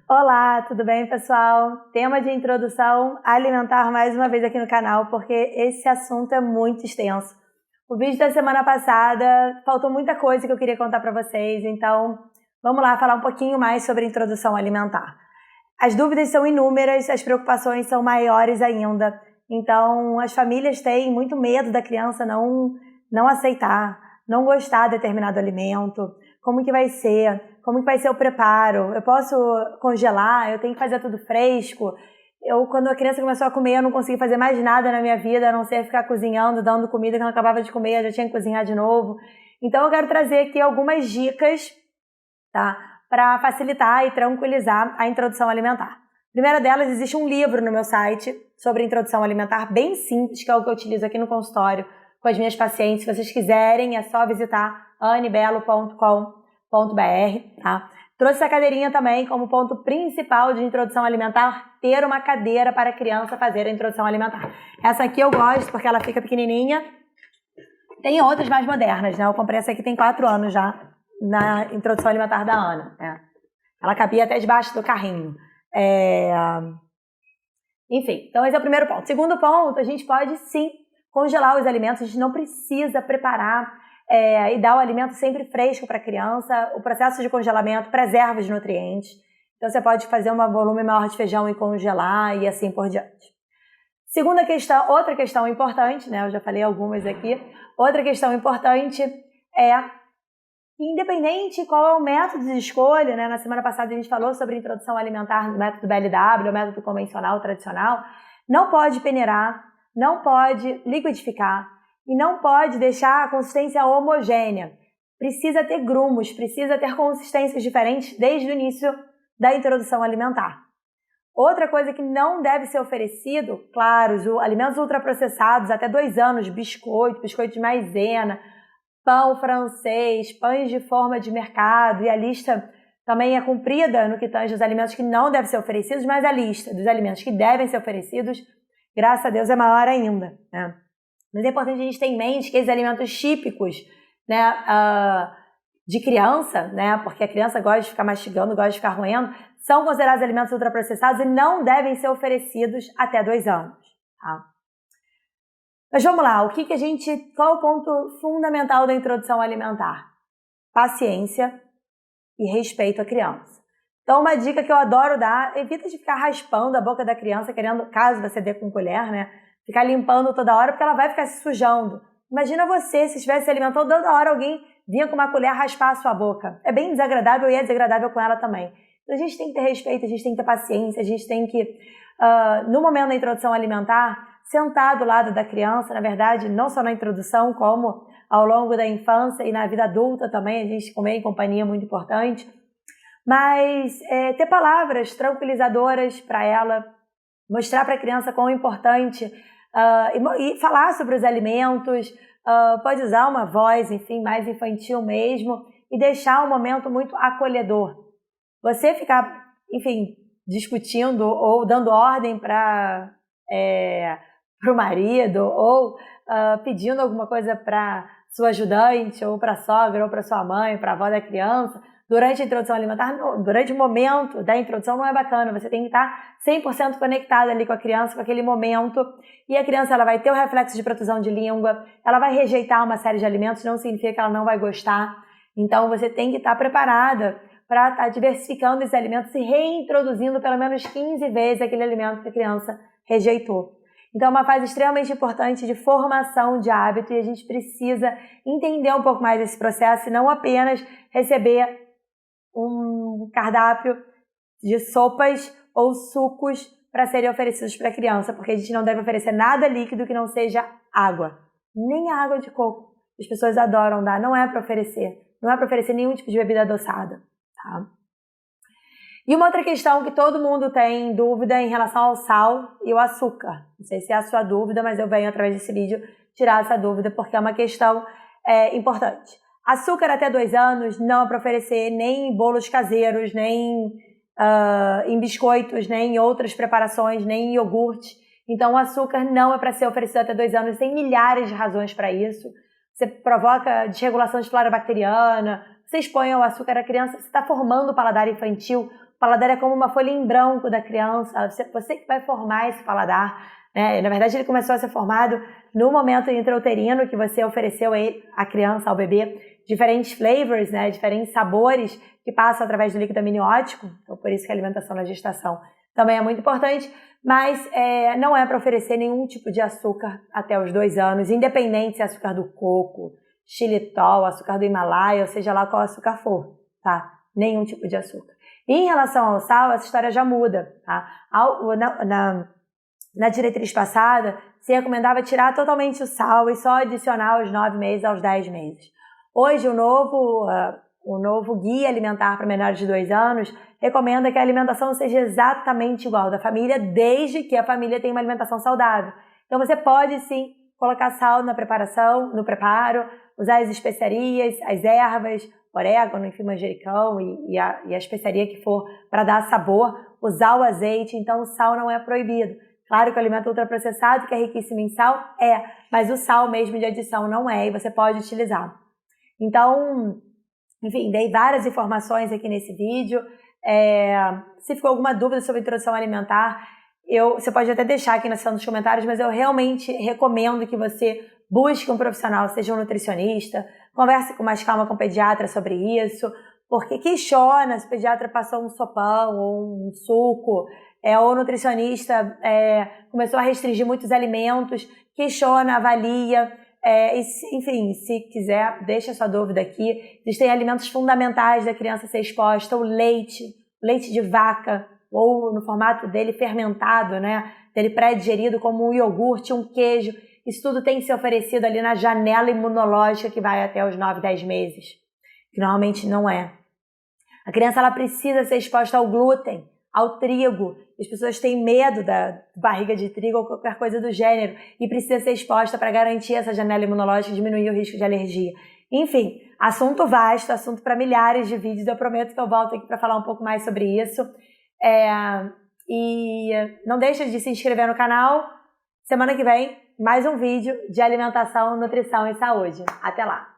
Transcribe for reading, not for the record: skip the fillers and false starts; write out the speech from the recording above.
Olá, tudo bem, pessoal? Tema de introdução alimentar mais uma vez aqui no canal, porque esse assunto é muito extenso. O vídeo da semana passada faltou muita coisa que eu queria contar para vocês, então vamos lá falar um pouquinho mais sobre introdução alimentar. As dúvidas são inúmeras, as preocupações são maiores ainda, então as famílias têm muito medo da criança não aceitar, não gostar de determinado alimento. Como que vai ser? Como que vai ser o preparo? Eu posso congelar? Eu tenho que fazer tudo fresco? Quando a criança começou a comer, eu não consegui fazer mais nada na minha vida, a não ser ficar cozinhando, dando comida que eu não acabava de comer, eu já tinha que cozinhar de novo. Então eu quero trazer aqui algumas dicas, tá? Para facilitar e tranquilizar a introdução alimentar. A primeira delas, existe um livro no meu site sobre introdução alimentar, bem simples, que é o que eu utilizo aqui no consultório com as minhas pacientes. Se vocês quiserem, é só visitar anebelo.com.br, tá? Trouxe essa cadeirinha também como ponto principal de introdução alimentar, ter uma cadeira para a criança fazer a introdução alimentar. Essa aqui eu gosto porque ela fica pequenininha. Tem outras mais modernas, né? Eu comprei essa aqui tem 4 anos já, na introdução alimentar da Ana. Né? Ela cabia até debaixo do carrinho. Enfim, então esse é o primeiro ponto. Segundo ponto, a gente pode sim congelar os alimentos, a gente não precisa preparar e dar o alimento sempre fresco para a criança. O processo de congelamento preserva os nutrientes. Então você pode fazer um volume maior de feijão e congelar e assim por diante. Segunda questão, outra questão importante, né? Eu já falei algumas aqui. Outra questão importante é, independente qual é o método de escolha, né? Na semana passada a gente falou sobre introdução alimentar no método BLW, o método convencional, tradicional. Não pode peneirar, não pode liquidificar e não pode deixar a consistência homogênea. Precisa ter grumos, precisa ter consistências diferentes desde o início da introdução alimentar. Outra coisa que não deve ser oferecido, claro, os alimentos ultraprocessados, até 2 anos, biscoito de maisena, pão francês, pães de forma de mercado, e a lista também é cumprida no que tange os alimentos que não devem ser oferecidos, mas a lista dos alimentos que devem ser oferecidos, graças a Deus, é maior ainda, né? Mas é importante a gente ter em mente que esses alimentos típicos, né, de criança, né, porque a criança gosta de ficar mastigando, gosta de ficar roendo, são considerados alimentos ultraprocessados e não devem ser oferecidos até 2 anos. Tá? Mas vamos lá, qual é o ponto fundamental da introdução alimentar? Paciência e respeito à criança. Então, uma dica que eu adoro dar, evita de ficar raspando a boca da criança, querendo, caso você dê com colher, né? Ficar limpando toda hora, porque ela vai ficar se sujando. Imagina você, se estivesse se alimentando toda hora, alguém vinha com uma colher raspar a sua boca. É bem desagradável e é desagradável com ela também. Então, a gente tem que ter respeito, a gente tem que ter paciência, a gente tem que, no momento da introdução alimentar, sentar do lado da criança, na verdade, não só na introdução, como ao longo da infância e na vida adulta também, a gente comer em companhia é muito importante. Mas ter palavras tranquilizadoras para ela, mostrar para a criança quão importante e falar sobre os alimentos, pode usar uma voz, enfim, mais infantil mesmo, e deixar um momento muito acolhedor. Você ficar, enfim, discutindo ou dando ordem para o marido, ou pedindo alguma coisa para sua ajudante, ou para a sogra, ou para sua mãe, para a avó da criança, durante a introdução alimentar, durante o momento da introdução não é bacana. Você tem que estar 100% conectada ali com a criança, com aquele momento, e a criança ela vai ter o reflexo de protusão de língua, ela vai rejeitar uma série de alimentos, não significa que ela não vai gostar. Então você tem que estar preparada para estar diversificando esses alimentos e reintroduzindo pelo menos 15 vezes aquele alimento que a criança rejeitou. Então é uma fase extremamente importante de formação de hábito e a gente precisa entender um pouco mais esse processo e não apenas receber um cardápio de sopas ou sucos para serem oferecidos para a criança, porque a gente não deve oferecer nada líquido que não seja água, nem a água de coco. As pessoas adoram dar, não é para oferecer nenhum tipo de bebida adoçada, tá? E uma outra questão que todo mundo tem dúvida em relação ao sal e o açúcar. Não sei se é a sua dúvida, mas eu venho através desse vídeo tirar essa dúvida porque é uma questão importante. Açúcar até 2 anos não é para oferecer nem em bolos caseiros, nem em biscoitos, nem em outras preparações, nem em iogurte. Então o açúcar não é para ser oferecido até 2 anos. Tem milhares de razões para isso. Você provoca desregulação de flora bacteriana, você expõe ao açúcar à criança, você está formando o paladar infantil O paladar é como uma folha em branco da criança, você que vai formar esse paladar, né? Na verdade, ele começou a ser formado no momento intrauterino que você ofereceu à criança, ao bebê, diferentes flavors, né? Diferentes sabores que passam através do líquido amniótico. Então, por isso que a alimentação na gestação também é muito importante, mas não é para oferecer nenhum tipo de açúcar até os 2 anos, independente se é açúcar do coco, xilitol, açúcar do Himalaia, ou seja lá qual açúcar for, tá? Nenhum tipo de açúcar. E em relação ao sal, essa história já muda, tá? Na diretriz passada, se recomendava tirar totalmente o sal e só adicionar aos 9 meses aos 10 meses. Hoje, o novo guia alimentar para menores de 2 anos recomenda que a alimentação seja exatamente igual da família, desde que a família tenha uma alimentação saudável. Então, você pode, sim, colocar sal na preparação, no preparo, usar as especiarias, as ervas, orégano, enfim, manjericão e a especiaria que for para dar sabor, usar o azeite. Então, o sal não é proibido. Claro que o alimento ultraprocessado, que é riquíssimo em sal, mas o sal mesmo de adição não é, e você pode utilizar. Então, enfim, dei várias informações aqui nesse vídeo. Se ficou alguma dúvida sobre introdução alimentar, você pode até deixar aqui na seção dos comentários, mas eu realmente recomendo que você busque um profissional, seja um nutricionista, converse com mais calma com o pediatra sobre isso, porque questiona se o pediatra passou um sopão ou um suco, ou o nutricionista começou a restringir muitos alimentos, questiona, avalia. Enfim, se quiser, deixa a sua dúvida aqui. Existem alimentos fundamentais da criança ser exposta, o leite de vaca, ou no formato dele fermentado, né? Dele pré-digerido, como um iogurte, um queijo. Isso tudo tem que ser oferecido ali na janela imunológica que vai até os 9, 10 meses, que normalmente não é. A criança ela precisa ser exposta ao glúten, ao trigo. As pessoas têm medo da barriga de trigo ou qualquer coisa do gênero e precisa ser exposta para garantir essa janela imunológica e diminuir o risco de alergia. Enfim, assunto vasto, assunto para milhares de vídeos. Eu prometo que eu volto aqui para falar um pouco mais sobre isso. E não deixa de se inscrever no canal. Semana que vem, mais um vídeo de alimentação, nutrição e saúde. Até lá!